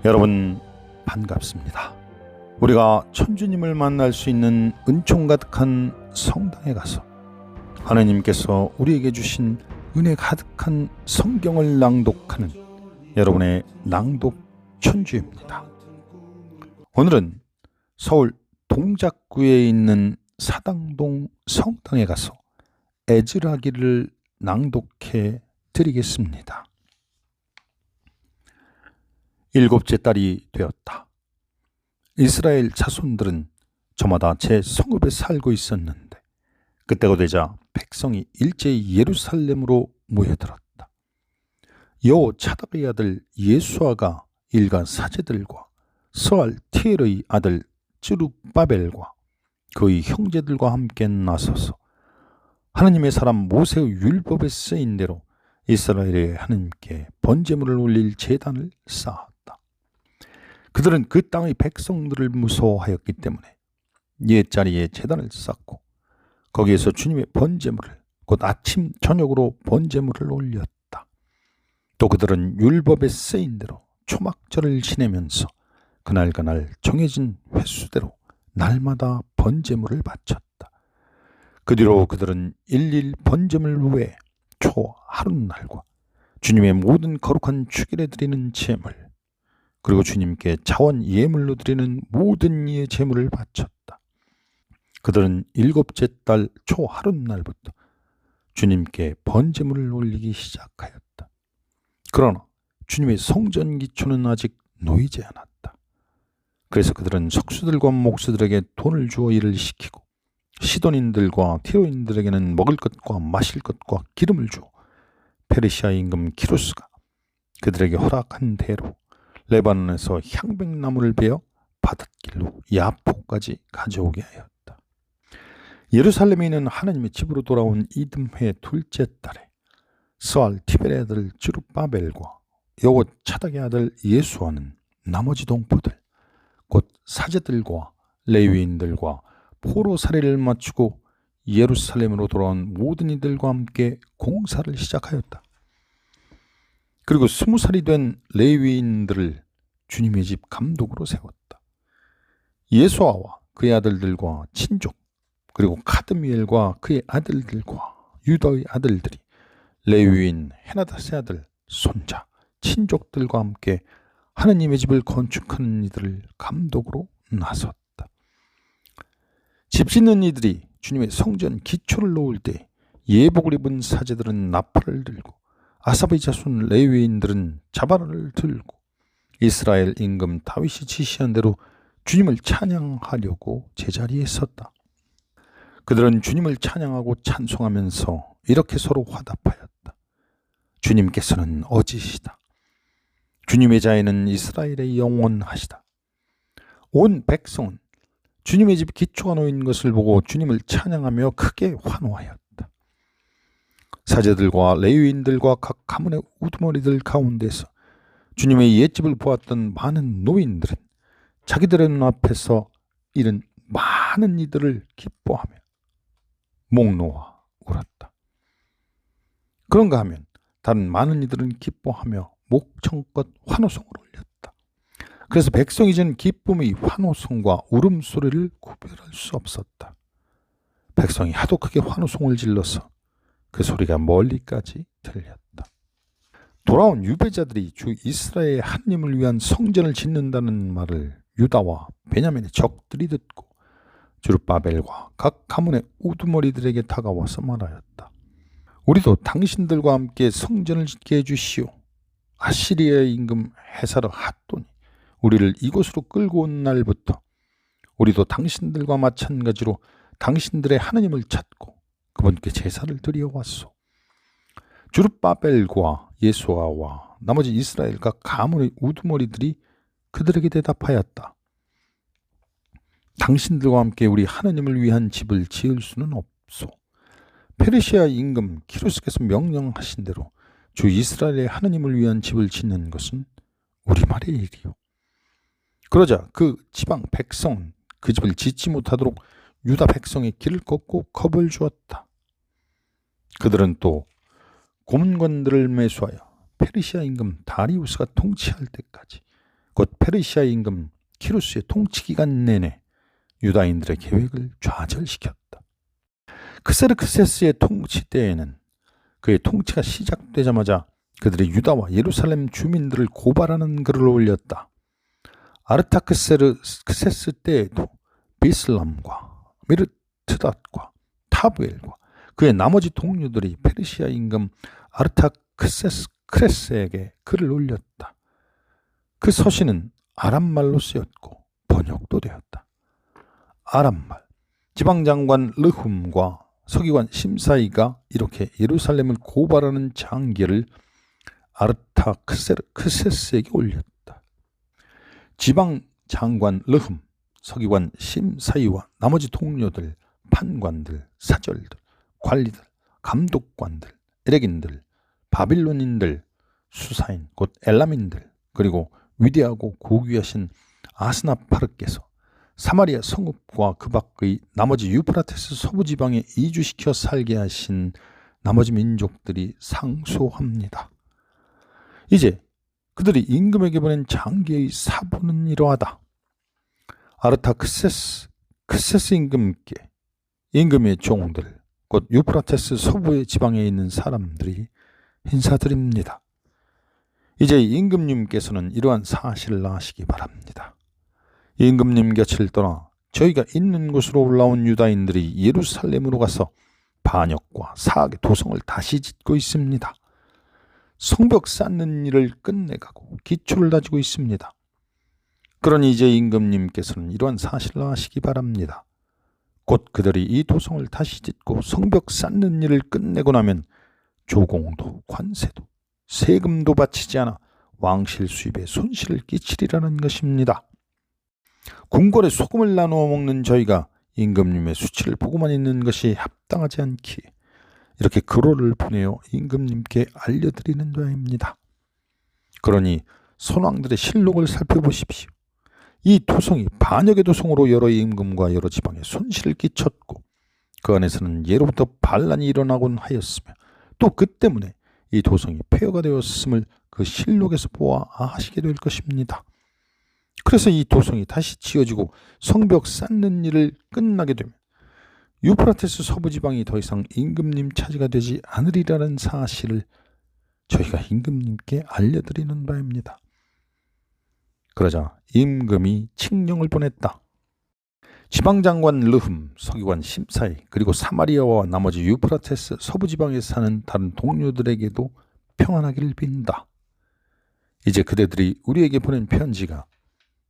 여러분 반갑습니다. 우리가 천주님을 만날 수 있는 은총 가득한 성당에 가서 하나님께서 우리에게 주신 은혜 가득한 성경을 낭독하는 여러분의 낭독 천주입니다. 오늘은 서울 동작구에 있는 사당동 성당에 가서 에즈라기를 낭독해 드리겠습니다. 일곱째 달이 되었다. 이스라엘 자손들은 저마다 제 성읍에 살고 있었는데 그때가 되자 백성이 일제히 예루살렘으로 모여들었다. 여호차닥의 아들 예수아가 일가 사제들과 스알티엘의 아들 쯔룹바벨과 그의 형제들과 함께 나서서 하나님의 사람 모세의 율법에 쓰인 대로 이스라엘의 하나님께 번제물을 올릴 제단을 쌓았다. 그들은 그 땅의 백성들을 무서워하였기 때문에 옛자리에 제단을 쌓고 거기에서 주님의 번제물을 곧 아침 저녁으로 번제물을 올렸다. 또 그들은 율법에 쓰인 대로 초막절을 지내면서 그날 정해진 횟수대로 날마다 번제물을 바쳤다. 그 뒤로 그들은 일일 번제물 외에 초 하룻날과 주님의 모든 거룩한 축일에 드리는 제물 그리고 주님께 자원 예물로 드리는 모든 이의 제물을 바쳤다. 그들은 일곱째 달 초 하룻날부터 주님께 번제물을 올리기 시작하였다. 그러나 주님의 성전 기초는 아직 놓이지 않았다. 그래서 그들은 석수들과 목수들에게 돈을 주어 일을 시키고 시돈인들과 티로인들에게는 먹을 것과 마실 것과 기름을 주어 페르시아 임금 키루스가 그들에게 허락한 대로 레바논에서 향백나무를 베어 바닷길로 야포까지 가져오게 하였다. 예루살렘에 있는 하나님의 집으로 돌아온 이듬해 둘째 달에 스알티벨의 아들 쯔룹바벨과 여호차닥의 아들 예수아는 나머지 동포들 곧 사제들과 레위인들과 포로살이를 마치고 예루살렘으로 돌아온 모든 이들과 함께 공사를 시작하였다. 그리고 20살이 된 레위인들을 주님의 집 감독으로 세웠다. 예수아와 그의 아들들과 친족 그리고 카드미엘과 그의 아들들과 유다의 아들들이 레위인 헤나닷의 아들 손자 친족들과 함께 하나님의 집을 건축하는 이들을 감독으로 나섰다. 집 짓는 이들이 주님의 성전 기초를 놓을 때 예복을 입은 사제들은 나팔을 들고 아삽의 자손 레위인들은 자바라를 들고 이스라엘 임금 다윗이 지시한 대로 주님을 찬양하려고 제자리에 섰다. 그들은 주님을 찬양하고 찬송하면서 이렇게 서로 화답하였다. 주님께서는 어지시다. 주님의 자애는 이스라엘에 영원하시다. 온 백성은 주님의 집 기초가 놓인 것을 보고 주님을 찬양하며 크게 환호하였다. 사제들과 레위인들과 각 가문의 우두머리들 가운데서 주님의 옛집을 보았던 많은 노인들은 자기들의 눈앞에서 이른 많은 이들을 기뻐하며 목 놓아 울었다. 그런가 하면 다른 많은 이들은 기뻐하며 목청껏 환호성을 올렸다. 그래서 백성이 지는 기쁨의 환호성과 울음소리를 구별할 수 없었다. 백성이 하도 크게 환호성을 질러서 그 소리가 멀리까지 들렸다. 돌아온 유배자들이 주 이스라엘 하나님을 위한 성전을 짓는다는 말을 유다와 베냐민의 적들이 듣고 즈룹바벨과 각 가문의 우두머리들에게 다가와서 말하였다. 우리도 당신들과 함께 성전을 짓게 해주시오. 아시리아의 임금 헤사르 핫돈이 우리를 이곳으로 끌고 온 날부터 우리도 당신들과 마찬가지로 당신들의 하나님을 찾고 그분께 제사를 드려왔소. 즈룹바벨과 예수아와 나머지 이스라엘 각 가문의 우두머리들이 그들에게 대답하였다. 당신들과 함께 우리 하나님을 위한 집을 지을 수는 없소. 페르시아 임금 키루스께서 명령하신 대로 주 이스라엘의 하나님을 위한 집을 짓는 것은 우리말의 일이요. 그러자 그 지방 백성은 그 집을 짓지 못하도록 유다 백성의 길을 걷고 겁을 주었다. 그들은 또 고문관들을 매수하여 페르시아 임금 다리우스가 통치할 때까지 곧 페르시아 임금 키루스의 통치 기간 내내 유다인들의 계획을 좌절시켰다. 크세르크세스의 통치 때에는 그의 통치가 시작되자마자 그들이 유다와 예루살렘 주민들을 고발하는 글을 올렸다. 아르타크세스 때에도 비슬람과 미르트닷과 타브엘과 그의 나머지 동료들이 페르시아 임금 아르타크세스에게 글을 올렸다. 그 서신은 아람말로 쓰였고 번역도 되었다. 아람말, 지방장관 르훔과 서기관 심사이가 이렇게 예루살렘을 고발하는 장계를 아르타크세스에게 올렸다. 지방장관 르훔, 서기관 심사이와 나머지 동료들, 판관들, 사절들, 관리들, 감독관들, 에렉인들, 바빌론인들, 수사인, 곧 엘람인들, 그리고 위대하고 고귀하신 아스나파르께서 사마리아 성읍과 그 밖의 나머지 유프라테스 서부 지방에 이주시켜 살게 하신 나머지 민족들이 상소합니다. 이제 그들이 임금에게 보낸 장계의 사본은 이러하다. 아르타크세스 임금께 임금의 종들, 곧 유프라테스 서부의 지방에 있는 사람들이 인사드립니다. 이제 임금님께서는 이러한 사실을 아시기 바랍니다. 임금님 곁을 떠나 저희가 있는 곳으로 올라온 유다인들이 예루살렘으로 가서 반역과 사악의 도성을 다시 짓고 있습니다. 성벽 쌓는 일을 끝내가고 기초를 다지고 있습니다. 그러니 이제 임금님께서는 이러한 사실을 아시기 바랍니다. 곧 그들이 이 도성을 다시 짓고 성벽 쌓는 일을 끝내고 나면 조공도 관세도 세금도 바치지 않아 왕실 수입에 손실을 끼치리라는 것입니다. 궁궐에 소금을 나누어 먹는 저희가 임금님의 수치를 보고만 있는 것이 합당하지 않기에 이렇게 글호를 보내어 임금님께 알려드리는 바입니다. 그러니 선왕들의 실록을 살펴보십시오. 이 도성이 반역의 도성으로 여러 임금과 여러 지방에 손실을 끼쳤고 그 안에서는 예로부터 반란이 일어나곤 하였으며 또 그 때문에 이 도성이 폐허가 되었음을 그 실록에서 보아 아시게 될 것입니다. 그래서 이 도성이 다시 지어지고 성벽 쌓는 일을 끝나게 되면 유프라테스 서부지방이 더 이상 임금님 차지가 되지 않으리라는 사실을 저희가 임금님께 알려드리는 바입니다. 그러자 임금이 칙령을 보냈다. 지방장관 르훔, 서기관 심사이, 그리고 사마리아와 나머지 유프라테스 서부지방에 사는 다른 동료들에게도 평안하기를 빈다. 이제 그대들이 우리에게 보낸 편지가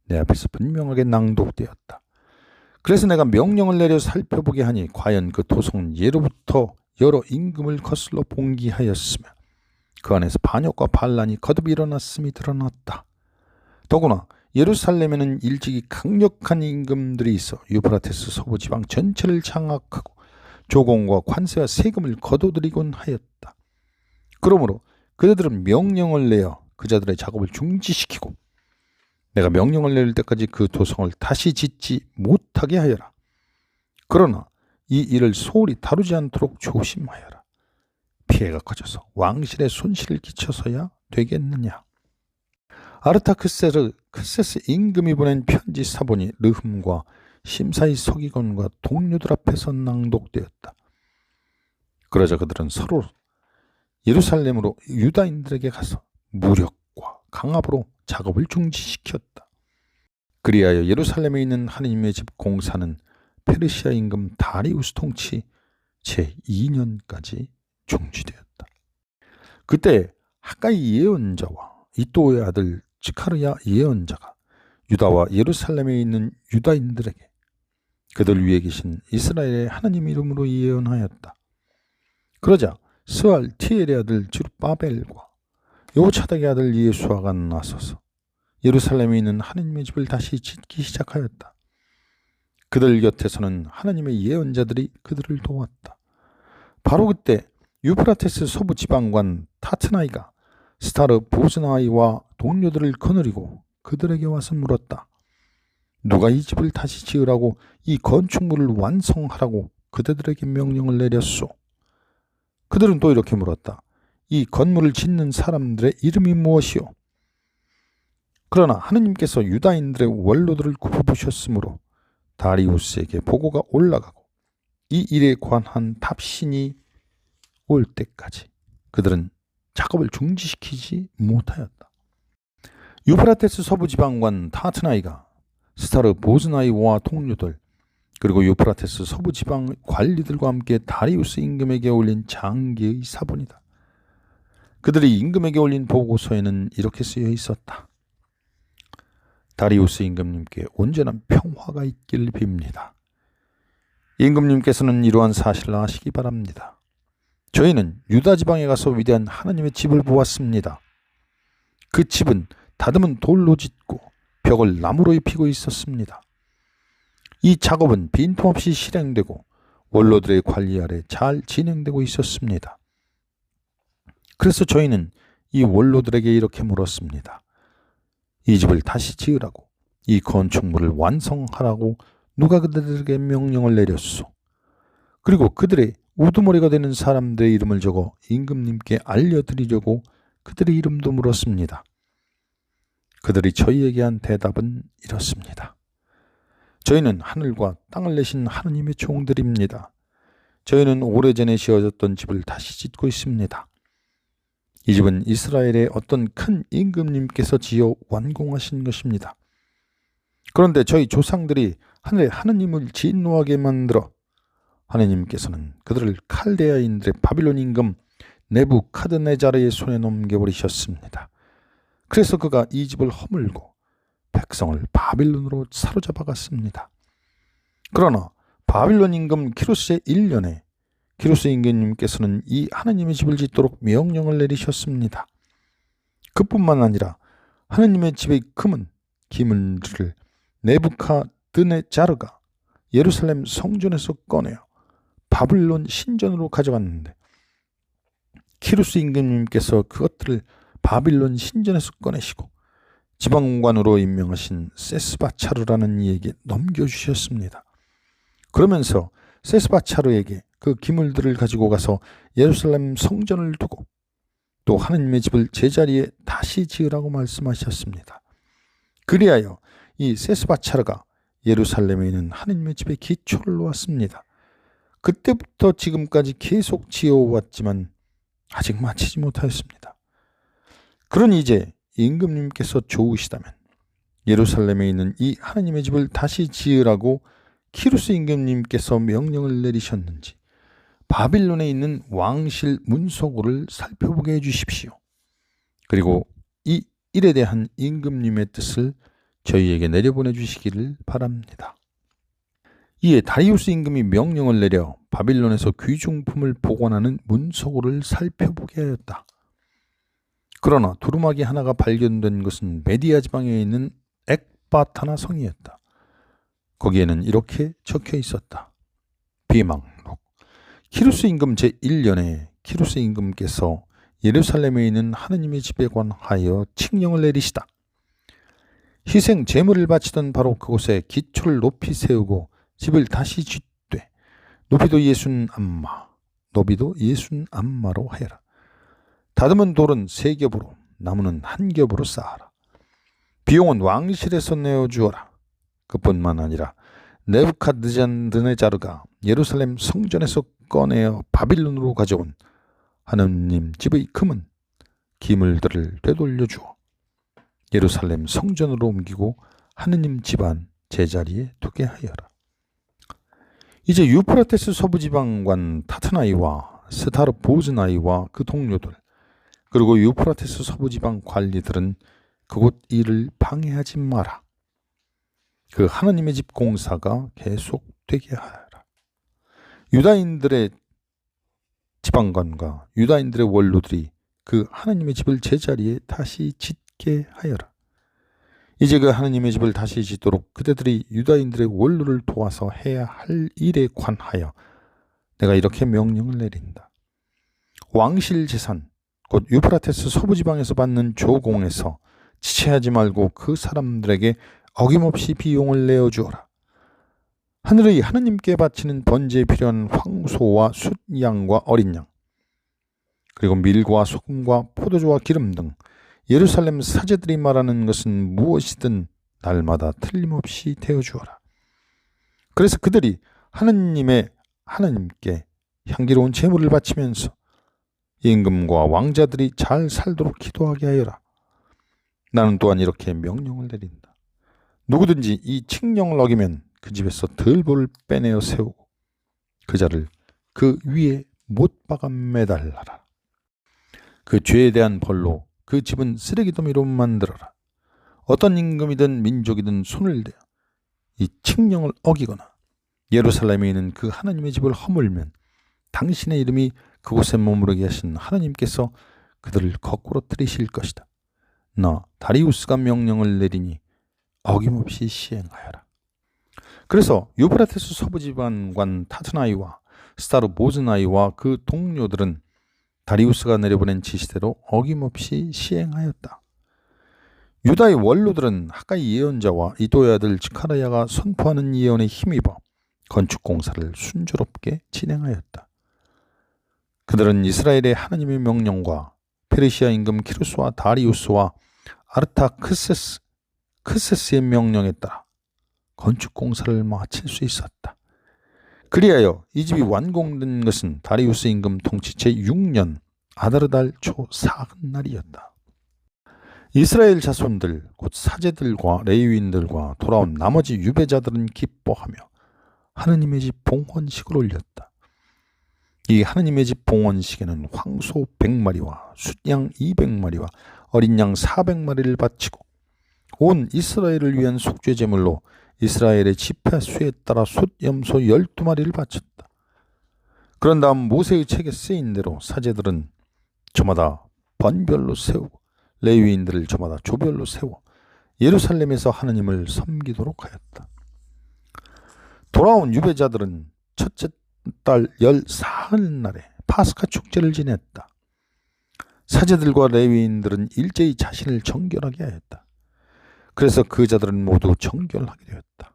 내 앞에서 분명하게 낭독되었다. 그래서 내가 명령을 내려 살펴보게 하니 과연 그 도성은 예로부터 여러 임금을 거슬러 봉기하였으며 그 안에서 반역과 반란이 거듭 일어났음이 드러났다. 더구나 예루살렘에는 일찍이 강력한 임금들이 있어 유프라테스 서부지방 전체를 장악하고 조공과 관세와 세금을 거둬들이곤 하였다. 그러므로 그들은 명령을 내어 그 자들의 작업을 중지시키고 내가 명령을 내릴 때까지 그 도성을 다시 짓지 못하게 하여라. 그러나 이 일을 소홀히 다루지 않도록 조심하여라. 피해가 커져서 왕실에 손실을 끼쳐서야 되겠느냐. 아르타크세스 임금이 보낸 편지 사본이 르훔과 심사이 서기관과 동료들 앞에서 낭독되었다. 그러자 그들은 서로 예루살렘으로 유다인들에게 가서 무력과 강압으로 작업을 중지시켰다. 그리하여 예루살렘에 있는 하느님의 집 공사는 페르시아 임금 다리우스 통치 제2년까지 중지되었다. 그때 하가이 예언자와 이도의 아들 츠카르야 예언자가 유다와 예루살렘에 있는 유다인들에게 그들 위에 계신 이스라엘의 하나님 이름으로 예언하였다. 그러자 스알티엘의 아들 주르바벨과 여호차닥의 아들 예수아가 나서서 예루살렘에 있는 하나님의 집을 다시 짓기 시작하였다. 그들 곁에서는 하나님의 예언자들이 그들을 도왔다. 바로 그때 유프라테스 서부 지방관 타트나이가 스타르 보즈나이와 동료들을 거느리고 그들에게 와서 물었다. 누가 이 집을 다시 지으라고 이 건축물을 완성하라고 그대들에게 명령을 내렸소? 그들은 또 이렇게 물었다. 이 건물을 짓는 사람들의 이름이 무엇이오? 그러나 하느님께서 유다인들의 원로들을 굽어보셨으므로 다리우스에게 보고가 올라가고 이 일에 관한 답신이 올 때까지 그들은 작업을 중지시키지 못하였다. 유프라테스 서부지방관 타트나이가 스타르 보즈나이와 동료들 그리고 유프라테스 서부지방 관리들과 함께 다리우스 임금에게 올린 장기의 사본이다. 그들이 임금에게 올린 보고서에는 이렇게 쓰여 있었다. 다리우스 임금님께 온전한 평화가 있길 빕니다. 임금님께서는 이러한 사실을 아시기 바랍니다. 저희는 유다 지방에 가서 위대한 하나님의 집을 보았습니다. 그 집은 다듬은 돌로 짓고 벽을 나무로 입히고 있었습니다. 이 작업은 빈틈없이 실행되고 원로들의 관리 아래 잘 진행되고 있었습니다. 그래서 저희는 이 원로들에게 이렇게 물었습니다. 이 집을 다시 지으라고, 이 건축물을 완성하라고 누가 그들에게 명령을 내렸소? 그리고 그들의 우두머리가 되는 사람들의 이름을 적어 임금님께 알려드리려고 그들의 이름도 물었습니다. 그들이 저희에게 한 대답은 이렇습니다. 저희는 하늘과 땅을 내신 하느님의 종들입니다. 저희는 오래전에 지어졌던 집을 다시 짓고 있습니다. 이 집은 이스라엘의 어떤 큰 임금님께서 지어 완공하신 것입니다. 그런데 저희 조상들이 하늘의 하느님을 진노하게 만들어 하느님께서는 그들을 칼데아인들의 바빌론 임금 네부카드네자르의 손에 넘겨버리셨습니다. 그래서 그가 이 집을 허물고 백성을 바빌론으로 사로잡아 갔습니다. 그러나 바빌론 임금 키루스의 1년에 키루스 임금님께서는 이 하느님의 집을 짓도록 명령을 내리셨습니다. 그뿐만 아니라 하느님의 집의 금은 기물들을 네부카드네자르가 예루살렘 성전에서 꺼내어 바빌론 신전으로 가져갔는데 키루스 임금님께서 그것들을 바빌론 신전에서 꺼내시고 지방관으로 임명하신 세스바차르라는 이에게 넘겨주셨습니다. 그러면서 세스바차르에게 그 기물들을 가지고 가서 예루살렘 성전을 두고 또 하느님의 집을 제자리에 다시 지으라고 말씀하셨습니다. 그리하여 이 세스바차르가 예루살렘에 있는 하느님의 집에 기초를 놓았습니다. 그때부터 지금까지 계속 지어왔지만 아직 마치지 못하였습니다. 그러니 이제 임금님께서 좋으시다면 예루살렘에 있는 이 하느님의 집을 다시 지으라고 키루스 임금님께서 명령을 내리셨는지 바빌론에 있는 왕실 문서고를 살펴보게 해주십시오. 그리고 이 일에 대한 임금님의 뜻을 저희에게 내려보내 주시기를 바랍니다. 이에 다리우스 임금이 명령을 내려 바빌론에서 귀중품을 보관하는 문서고를 살펴보게 하였다. 그러나 두루마기 하나가 발견된 것은 메디아 지방에 있는 엑바타나 성이었다. 거기에는 이렇게 적혀 있었다. 비망록. 키루스 임금 제1년에 키루스 임금께서 예루살렘에 있는 하느님의 집에 관하여 칙령을 내리시다. 희생 제물을 바치던 바로 그곳에 기초를 높이 세우고 집을 다시 짓되 높이도 60안마 너비도 60안마로 하여라. 다듬은 돌은 3겹으로 나무는 1겹으로 쌓아라. 비용은 왕실에서 내어주어라. 그뿐만 아니라 네부카드네자르가 예루살렘 성전에서 꺼내어 바빌론으로 가져온 하느님 집의 금은 기물들을 되돌려 주어 예루살렘 성전으로 옮기고 하느님 집안 제자리에 두게 하여라. 이제 유프라테스 서부지방관 타트나이와 스타르 보즈나이와 그 동료들 그리고 유프라테스 서부지방 관리들은 그곳 일을 방해하지 마라. 그 하느님의 집 공사가 계속되게 하여라. 유다인들의 지방관과 유다인들의 원로들이 그 하느님의 집을 제자리에 다시 짓게 하여라. 이제 그 하느님의 집을 다시 짓도록 그대들이 유다인들의 원로를 도와서 해야 할 일에 관하여 내가 이렇게 명령을 내린다. 왕실 재산 곧 유프라테스 서부지방에서 받는 조공에서 지체하지 말고 그 사람들에게 어김없이 비용을 내어주어라. 하늘의 하느님께 바치는 번제에 필요한 황소와 숫양과 어린 양 그리고 밀과 소금과 포도주와 기름 등 예루살렘 사제들이 말하는 것은 무엇이든 날마다 틀림없이 되어주어라. 그래서 그들이 하나님께 향기로운 제물을 바치면서 임금과 왕자들이 잘 살도록 기도하게 하여라. 나는 또한 이렇게 명령을 내린다. 누구든지 이 칙령을 어기면 그 집에서 들보를 빼내어 세우고 그 자를 그 위에 못박아 매달라라. 그 죄에 대한 벌로 그 집은 쓰레기더미로 만들어라. 어떤 임금이든 민족이든 손을 대어 이 칙령을 어기거나 예루살렘에 있는 그 하나님의 집을 허물면 당신의 이름이 그곳에 머무르게 하신 하나님께서 그들을 거꾸로 들이실 것이다. 나 다리우스가 명령을 내리니 어김없이 시행하여라. 그래서 유브라테스 서부지방관 타트나이와 스타르보즈나이와 그 동료들은 다리우스가 내려보낸 지시대로 어김없이 시행하였다. 유다의 원로들은 하가이 예언자와 이도의 아들 지카랴가 선포하는 예언에 힘입어 건축 공사를 순조롭게 진행하였다. 그들은 이스라엘의 하나님의 명령과 페르시아 임금 키루스와 다리우스와 아르타크세스의 명령에 따라 건축 공사를 마칠 수 있었다. 그리하여 이 집이 완공된 것은 다리우스 임금 통치 제6년 아다르달 초 사흔날이었다. 이스라엘 자손들 곧 사제들과 레위인들과 돌아온 나머지 유배자들은 기뻐하며 하느님의 집 봉헌식을 올렸다. 이 하느님의 집 봉헌식에는 황소 100마리와 숫양 200마리와 어린 양 400마리를 바치고 온 이스라엘을 위한 속죄 제물로 이스라엘의 지파수에 따라 숫염소 12마리를 바쳤다. 그런 다음 모세의 책에 쓰인 대로 사제들은 저마다 번별로 세우고 레위인들을 저마다 조별로 세워 예루살렘에서 하느님을 섬기도록 하였다. 돌아온 유배자들은 첫째 달 14일날에 파스카 축제를 지냈다. 사제들과 레위인들은 일제히 자신을 정결하게 하였다. 그래서 그 자들은 모두 정결하게 되었다.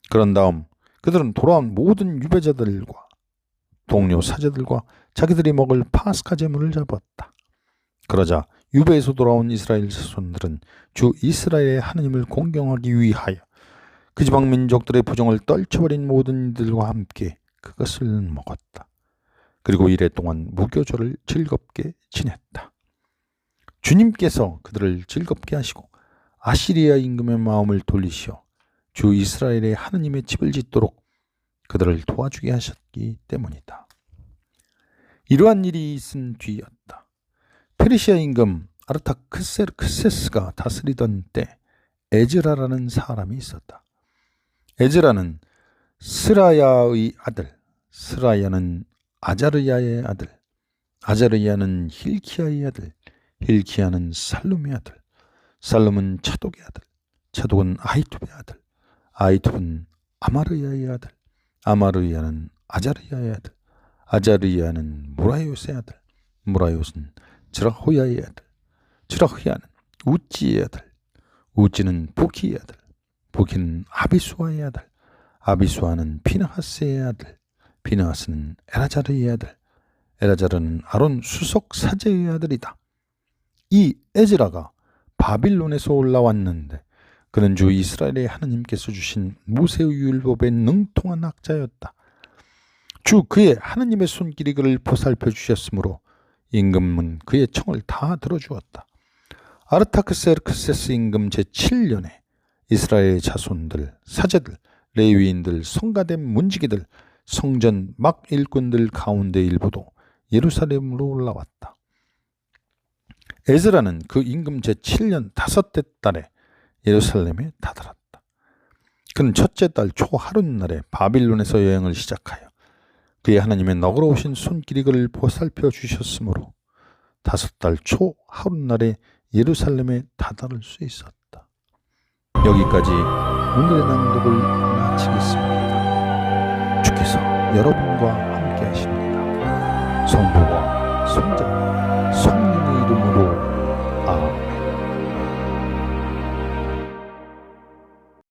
그런 다음 그들은 돌아온 모든 유배자들과 동료 사제들과 자기들이 먹을 파스카 제물을 잡았다. 그러자 유배에서 돌아온 이스라엘 자손들은 주 이스라엘의 하느님을 공경하기 위하여 그 지방 민족들의 부정을 떨쳐버린 모든 이들과 함께 그것을 먹었다. 그리고 이래 동안 무교절을 즐겁게 지냈다. 주님께서 그들을 즐겁게 하시고 아시리아 임금의 마음을 돌리시어 주 이스라엘의 하느님의 집을 짓도록 그들을 도와주게 하셨기 때문이다. 이러한 일이 있은 뒤였다. 페르시아 임금 아르타크세스가 다스리던 때 에즈라라는 사람이 있었다. 에즈라는 스라야의 아들, 스라야는 아자르야의 아들, 아자르야는 힐키야의 아들, 힐키야는 살룸의 아들, 살룸은 차독의 아들, 차독은 아히투브의 아들, 아히투브는 아마르야의 아들, 아마르야는 아자르야의 아들, 아자르야는 무라요스의 아들, 무라요스는 즈라호야의 아들, 즈라호야는 우찌의 아들, 우찌는 부키의 아들, 부키는 아비수아의 아들, 아비수아는 피느하스의 아들, 피느하스는 엘아자르의 아들, 엘아자르는 아론 수석 사제의 아들이다. 이 에즈라가 바빌론에서 올라왔는데 그는 주 이스라엘의 하느님께서 주신 모세의 율법에 능통한 학자였다. 주 그의 하느님의 손길이 그를 보살펴 주셨으므로 임금은 그의 청을 다 들어주었다. 아르타크세르크세스 임금 제7년에 이스라엘 자손들, 사제들, 레위인들, 성가된 문지기들, 성전 막 일꾼들 가운데 일부도 예루살렘으로 올라왔다. 에즈라는 그 임금 제7년 5째 달에 예루살렘에 다다랐다. 그는 첫째 달 초 하룻날에 바빌론에서 여행을 시작하여 그의 하나님의 너그러우신 손길이 그를 보살펴 주셨으므로 5달 초 하룻날에 예루살렘에 다다를 수 있었다. 여기까지 오늘의 낭독을 마치겠습니다. 주께서 여러분과 함께 하십니다. 성부와 성자